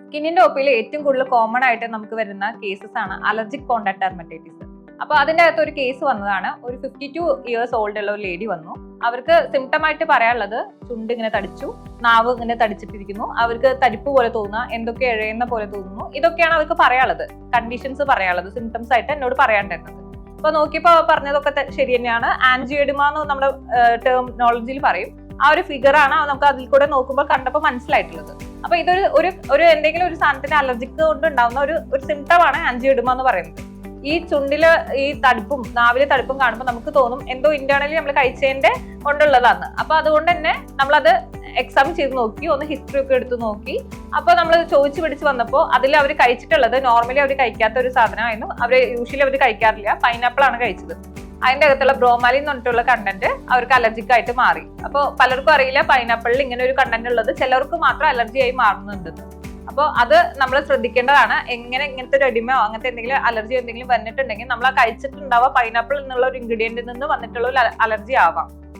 സ്കിന്നിന്റെ ഒപ്പിയിൽ ഏറ്റവും കൂടുതൽ കോമൺ ആയിട്ട് നമുക്ക് വരുന്ന കേസസ് ആണ് അലർജിക് കോണ്ടാക്ട് ഡെർമറ്റൈറ്റിസ്. അപ്പൊ അതിന്റെ അകത്ത് ഒരു കേസ് വന്നതാണ്. ഒരു 52 ഇയേഴ്സ് ഓൾഡ് ഉള്ള ഒരു ലേഡി വന്നു. അവർക്ക് സിംറ്റം ആയിട്ട് പറയാനുള്ളത് ചുണ്ട് ഇങ്ങനെ തടിച്ചു, നാവ് ഇങ്ങനെ തടിച്ചിട്ടിരിക്കുന്നു, അവർക്ക് തരിപ്പ് പോലെ തോന്നുക, എന്തൊക്കെ ഇഴയുന്ന പോലെ തോന്നുന്നു. ഇതൊക്കെയാണ് അവർക്ക് പറയാനുള്ളത്, കണ്ടീഷൻസ് പറയാനുള്ളത്, സിംറ്റംസ് ആയിട്ട് എന്നോട് പറയാണ്ടിരുന്നത്. അപ്പൊ നോക്കിയപ്പോ പറഞ്ഞതൊക്കെ ശരി തന്നെയാണ്. ആൻജിയോഡിമ എന്ന് നമ്മുടെ ടെർമിനോളജിയിൽ പറയും. ആ ഒരു ഫിഗർ ആണ് നമുക്ക് അതിൽ കൂടെ നോക്കുമ്പോൾ കണ്ടപ്പോൾ മനസ്സിലായിട്ടുള്ളത്. അപ്പൊ ഇതൊരു ഒരു എന്തെങ്കിലും ഒരു സാധനത്തിന്റെ അലർജിക്ക് കൊണ്ട് ഉണ്ടാവുന്ന ഒരു സിംറ്റം ആണ് ആൻജിയോഡിമ എന്ന് പറയുന്നത്. ഈ ചുണ്ടില് ഈ തടുപ്പും നാവിലെ തടുപ്പും കാണുമ്പോൾ നമുക്ക് തോന്നും എന്തോ ഇന്റേണലി നമ്മൾ കഴിച്ചതിന്റെ കൊണ്ടുള്ളതാണ്. അപ്പൊ അതുകൊണ്ട് തന്നെ നമ്മളത് എക്സാം ചെയ്ത് നോക്കി, ഒന്ന് ഹിസ്റ്ററി ഒക്കെ എടുത്ത് നോക്കി. അപ്പൊ നമ്മൾ ചോദിച്ചു പിടിച്ച് വന്നപ്പോൾ അതിൽ അവർ കഴിച്ചിട്ടുള്ളത് നോർമലി അവർ കഴിക്കാത്ത ഒരു സാധനമായിരുന്നു. യൂഷ്വലി അവർ കഴിക്കാറില്ല, പൈനാപ്പിൾ ആണ് കഴിച്ചത്. അതിന്റെ അകത്തുള്ള ബ്രോമാലിൻ എന്ന് പറഞ്ഞിട്ടുള്ള കണ്ടന്റ് അവർക്ക് അലർജിക് ആയിട്ട് മാറി. അപ്പോൾ പലർക്കും അറിയില്ല പൈനാപ്പിളിൽ ഇങ്ങനെ ഒരു കണ്ടന്റ് ഉള്ളത് ചിലർക്ക് മാത്രം അലർജി ആയി മാറുന്നുണ്ടെന്ന്. അപ്പോൾ അത് നമ്മൾ ശ്രദ്ധിക്കേണ്ടതാണ്. ഇങ്ങനത്തെ ഒരു അടിമയോ അങ്ങനത്തെ എന്തെങ്കിലും അലർജി എന്തെങ്കിലും വന്നിട്ടുണ്ടെങ്കിൽ നമ്മൾ ആ കഴിച്ചിട്ടുണ്ടാവുക പൈനാപ്പിൾ എന്നുള്ള ഒരു ഇൻഗ്രീഡിയന്റിൽ നിന്ന് വന്നിട്ടുള്ള ഒരു അലർജി ആവാം.